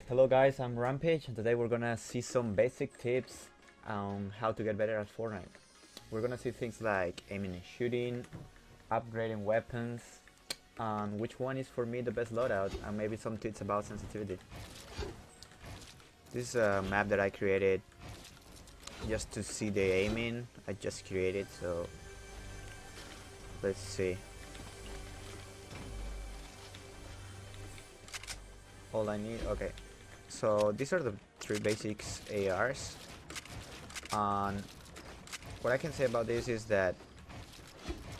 Hello guys, I'm Rampage and today we're gonna see some basic tips on how to get better at Fortnite. We're gonna see things like aiming and shooting, upgrading weapons, and which one is for me the best loadout, and maybe some tips about sensitivity. This is a map that I created just to see the aiming. I just created, so let's see. All I need, okay. So these are the three basics ARs, and what I can say about this is that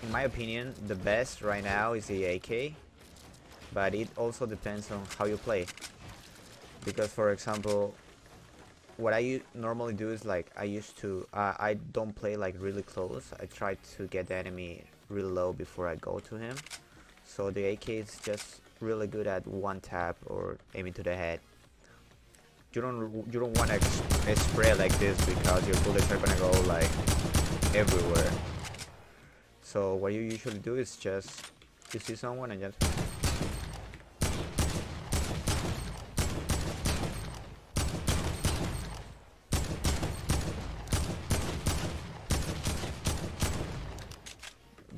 in my opinion the best right now is the AK, but it also depends on how you play, because for example what I normally do is like I don't play like really close. I try to get the enemy really low before I go to him, so the AK is just really good at one tap or aiming to the head. You don't want to spray like this because your bullets are gonna go like everywhere. So what you usually do is just you see someone and just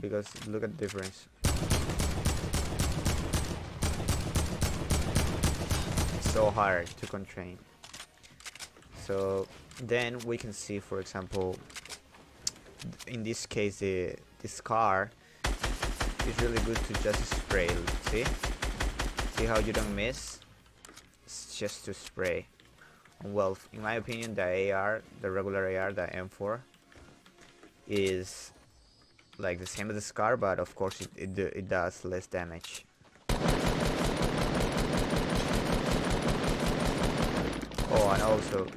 because look at the difference. So hard to contain. So then we can see, for example, in this case this car is really good to just spray. See how you don't miss? It's just to spray. Well, in my opinion the AR, the regular AR, the M4 is like the same as the SCAR, but of course it does less damage. Oh, and also,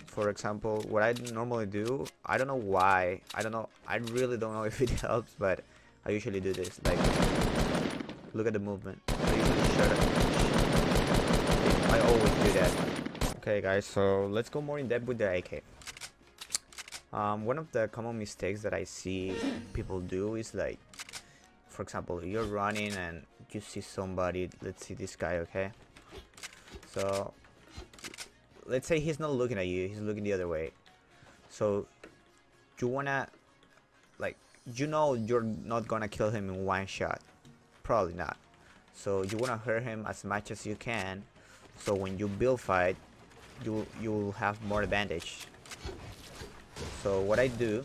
for example, what I normally do, I don't know why, I really don't know if it helps, but I usually do this, like, look at the movement. I usually shut up. I always do that. Okay guys, so let's go more in depth with the AK. One of the common mistakes that I see people do is like, for example, you're running and you see somebody, let's see this guy, okay? So let's say he's not looking at you, he's looking the other way. So you wanna, like, you know you're not gonna kill him in one shot, probably not. So you wanna hurt him as much as you can, so when you build fight you'll have more advantage. So what I do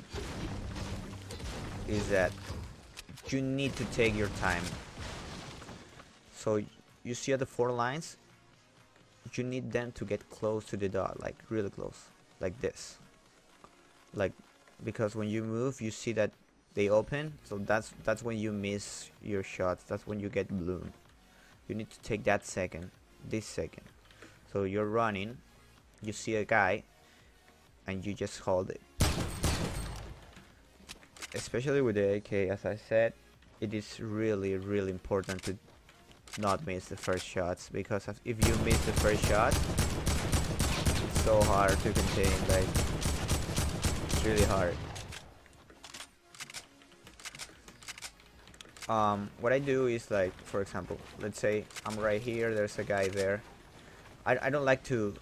is that you need to take your time. So you see at the 4 lines, you need them to get close to the dot, like really close, like this, like, because when you move you see that they open, so that's when you miss your shots, that's when you get blown. You need to take that second, this second. So you're running, you see a guy and you just hold it. Especially with the AK, as I said, it is really important to not miss the first shots, because if you miss the first shot it's so hard to contain, like it's really hard. What I do is, like, for example, let's say I'm right here, there's a guy there. I don't like to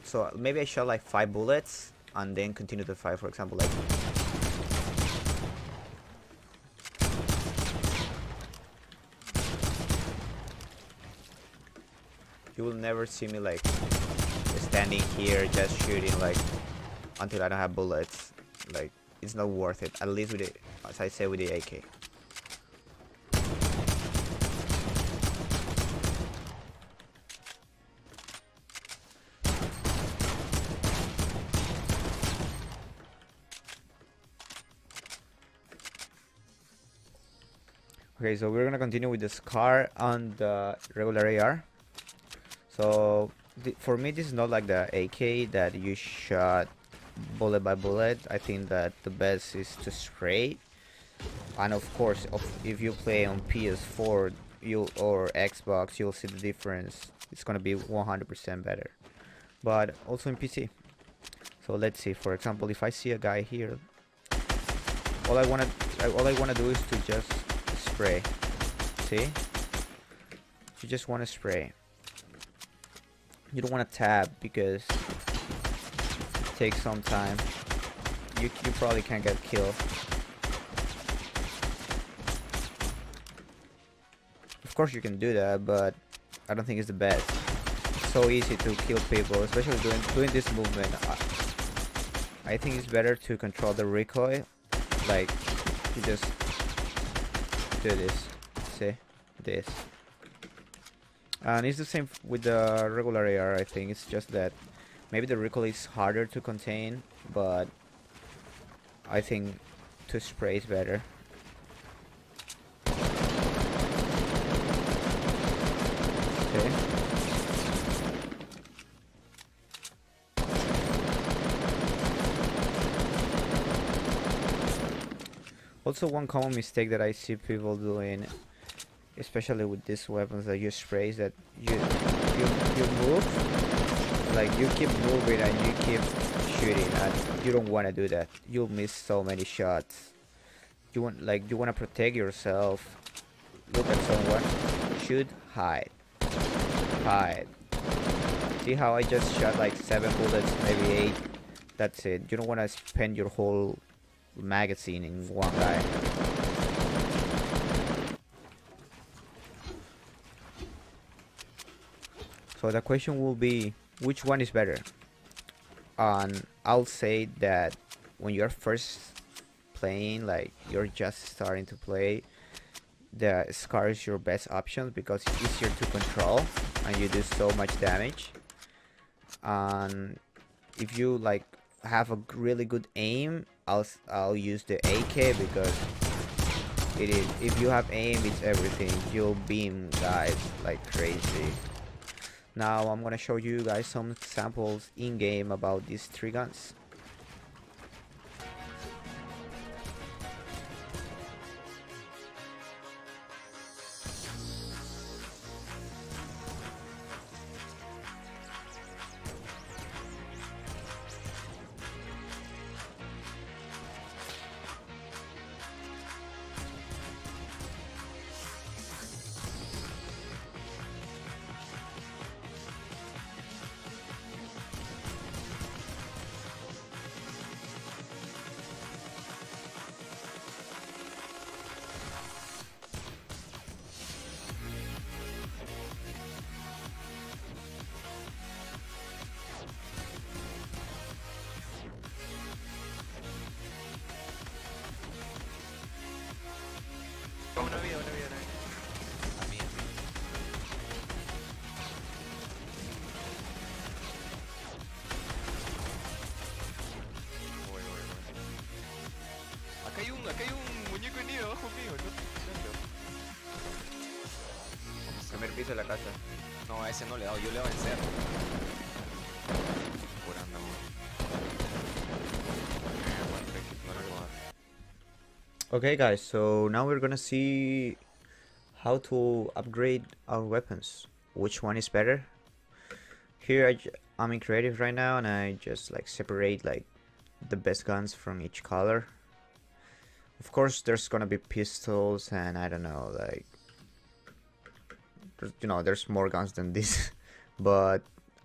so maybe I shot like 5 bullets and then continue the fight, for example, like you will never see me like standing here just shooting like until I don't have bullets. Like, it's not worth it, at least with it, as I say, with the AK. Okay, so we're gonna continue with the SCAR and the regular AR. So for me this is not like the AK that you shot bullet by bullet. I think that the best is to spray, and of course if you play on PS4 or Xbox, you'll see the difference. It's gonna be 100% better, but also in PC. So let's see, for example, if I see a guy here, all I wanna do is to just spray. See, you just want to spray. You don't want to tab because it takes some time. You probably can't get killed. Of course you can do that, but I don't think it's the best. It's so easy to kill people, especially doing this movement. I think it's better to control the recoil. Like, you just do this. See? This. And it's the same with the regular AR, I think. It's just that maybe the recoil is harder to contain, but I think to spray is better. Okay. Also, one common mistake that I see people doing, especially with these weapons that you spray, is that you move, like you keep moving and you keep shooting, and you don't want to do that. You'll miss so many shots. You want to protect yourself. Look at someone, shoot, hide. See how I just shot like 7 bullets, maybe 8. That's it. You don't want to spend your whole magazine in one guy. So the question will be, which one is better? And I'll say that when you're first playing, like you're just starting to play, the Scar is your best option because it's easier to control and you do so much damage. And if you like have a really good aim, I'll use the AK because it is, if you have aim, it's everything. You'll beam guys like crazy. Now I'm gonna show you guys some samples in game about these 3 guns. Una vida. A mí. Voy. Acá hay un muñeco herido abajo mío, ¿no? Primer piso de la casa. No, a ese no le he dado, yo le voy a vencer. Por anda, Okay guys, so now we're gonna see how to upgrade our weapons. Which one is better? Here I'm in creative right now and I just like separate like the best guns from each color. Of course there's gonna be pistols and I don't know, like, there's more guns than this. But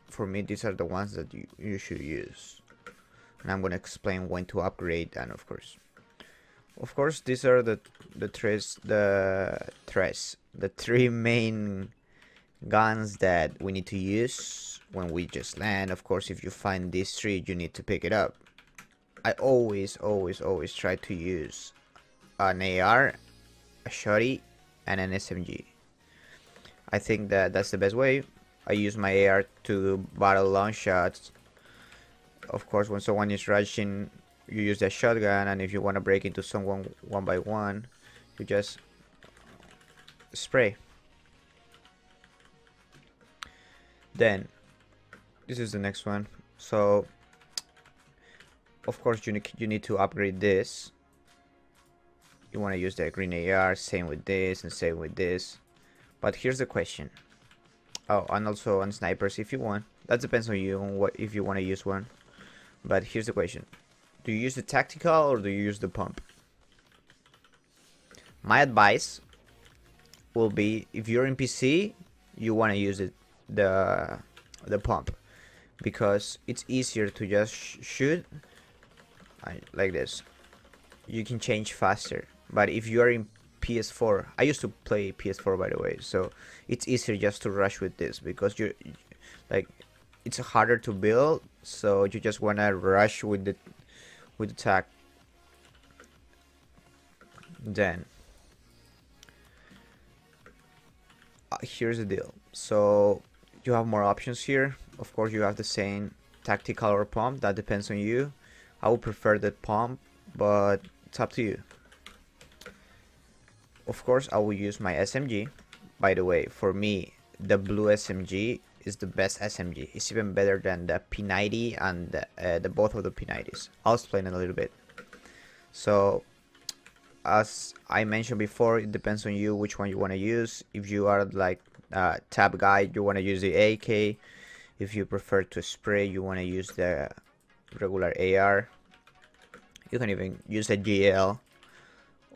for me these are the ones that you should use. And I'm gonna explain when to upgrade, and of course these are the 3 main guns that we need to use when we just land. Of course, if you find these 3, you need to pick it up. I always try to use an AR, a shotty, and an SMG. I think that's the best way. I use my AR to battle long shots. Of course, when someone is rushing, you use the shotgun, and if you want to break into someone one by one, you just spray. Then this is the next one. So of course you need to upgrade this. You want to use the green AR, same with this and same with this. But here's the question. Oh, and also on snipers if you want. That depends on you, on what, if you want to use one. But here's the question. Do you use the tactical or do you use the pump? My advice will be, if you're in PC, you want to use the the pump, because it's easier to just shoot like this. You can change faster. But if you are in PS4, I used to play PS4 by the way, so it's easier just to rush with this, because you like, it's harder to build, so you just wanna rush with the attack. Then here's the deal. So you have more options here. Of course, you have the same tactical or pump. That depends on you. I would prefer the pump, but it's up to you. Of course, I will use my SMG. By the way, for me, the blue SMG is the best SMG. It's even better than the P90 and the both of the P90s. I'll explain it a little bit. So, as I mentioned before, it depends on you which one you want to use. If you are like tab guy, you want to use the AK. If you prefer to spray, you want to use the regular AR. You can even use a GL,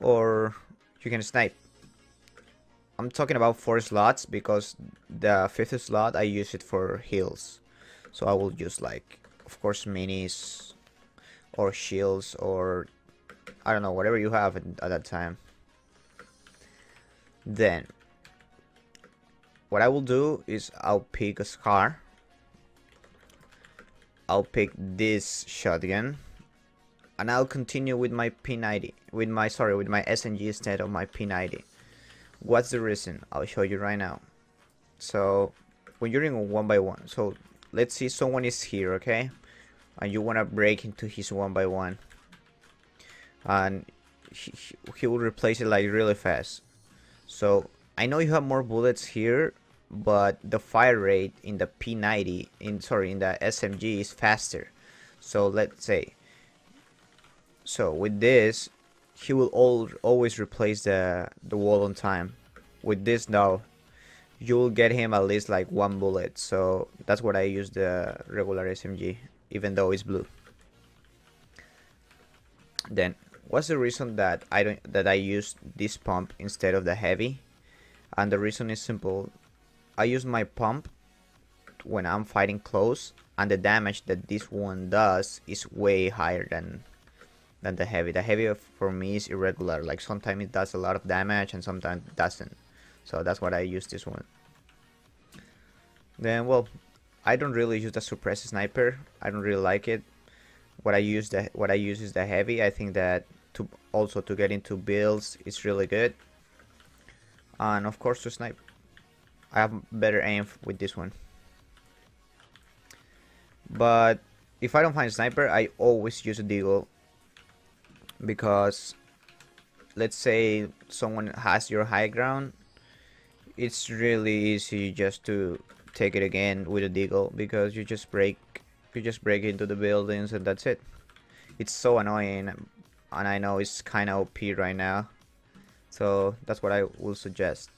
or you can snipe. I'm talking about 4 slots because the 5th slot I use it for heals. So I will use, like, of course, minis or shields, or I don't know, whatever you have at that time. Then what I will do is I'll pick a scar. I'll pick this shotgun, and I'll continue with my P90, with my SMG instead of my P90. What's the reason? I'll show you right now. So when you're in a 1x1, so let's see someone is here, okay, and you want to break into his 1x1, and he will replace it like really fast. So I know you have more bullets here, but the fire rate in the P90, in the SMG is faster. So let's say, so with this, he will always replace the wall on time. With this now, you will get him at least like 1 bullet. So that's what I use the regular SMG, even though it's blue. Then what's the reason that I use this pump instead of the heavy? And the reason is simple. I use my pump when I'm fighting close, and the damage that this one does is way higher than the heavy. The heavy for me is irregular. Like sometimes it does a lot of damage and sometimes it doesn't. So that's why I use this one. Then, well, I don't really use the suppressed sniper. I don't really like it. What I use is the heavy. I think that to get into builds it's really good. And of course to snipe, I have better aim with this one. But if I don't find a sniper, I always use a deagle, because let's say someone has your high ground, it's really easy just to take it again with a deagle, because you just break into the buildings and that's it. It's so annoying, and I know it's kind of OP right now, so that's what I will suggest.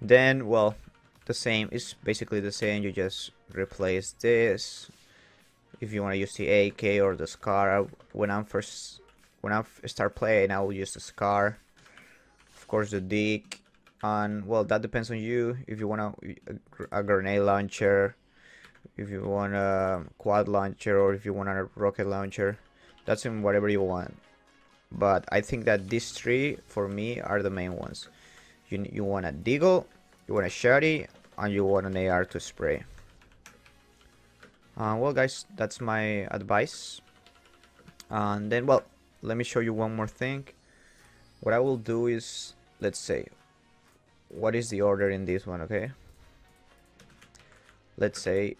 Then, well, the same, it's basically the same. You just replace this. If you want to use the AK or the SCAR, when I start playing, I will use the SCAR. Of course, the DIC, and well, that depends on you. If you want a grenade launcher, if you want a quad launcher, or if you want a rocket launcher, that's in whatever you want. But I think that these 3 for me are the main ones. You want a deagle, you want a shotty, and you want an AR to spray. Well guys, that's my advice. And then, well, let me show you one more thing. What I will do is, let's say, what is the order in this one, okay? Let's say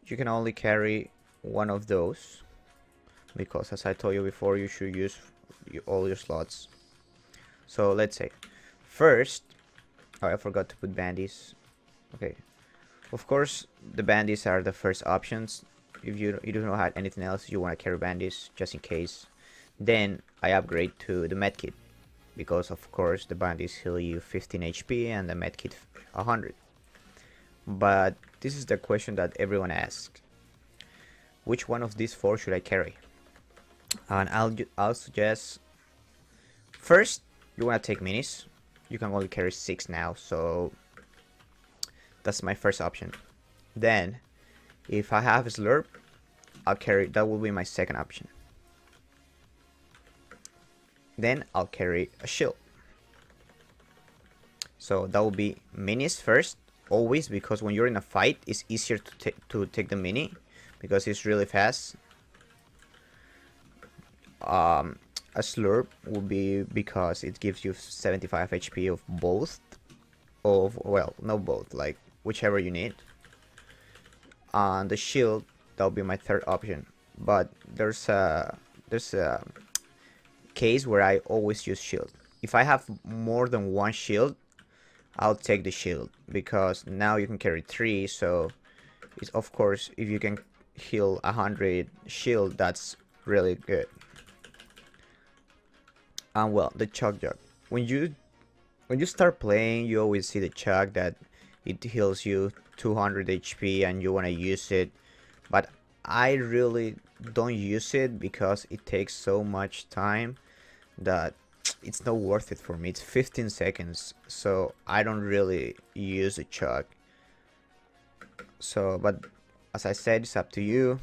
you can only carry one of those, because as I told you before, you should use all your slots. So let's say first, oh, I forgot to put bandies. Okay, of course the bandies are the first options. If you don't have anything else, you want to carry bandies just in case. Then I upgrade to the medkit, because of course the bandies heal you 15 HP and the medkit 100. But this is the question that everyone asks: which one of these 4 should I carry? And I'll suggest, first, you want to take minis. You can only carry 6 now, so That's my first option. Then, if I have a slurp, I'll carry. That will be my second option. Then I'll carry a shield. So that will be minis first, always, because when you're in a fight, it's easier to take the mini because it's really fast. A slurp will be because it gives you 75 HP of both. Well, not both, like whichever you need. And the shield, that'll be my third option. But there's a case where I always use shield. If I have more than one shield, I'll take the shield because now you can carry 3. So it's, of course, if you can heal 100 shield, that's really good. And well, the chug jug. When you start playing, you always see the chug that it heals you 200 HP and you want to use it, but I really don't use it because it takes so much time that it's not worth it for me. It's 15 seconds, so I don't really use the chug. So, but as I said, it's up to you,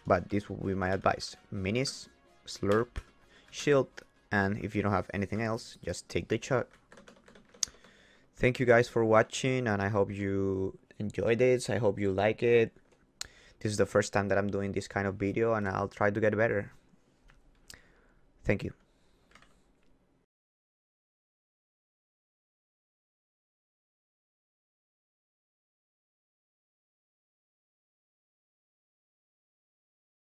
but this will be my advice: minis, slurp, shield, and if you don't have anything else, just take the chug. Thank you guys for watching, and I hope you enjoyed it. I hope you like it. This is the first time that I'm doing this kind of video, and I'll try to get better. Thank you.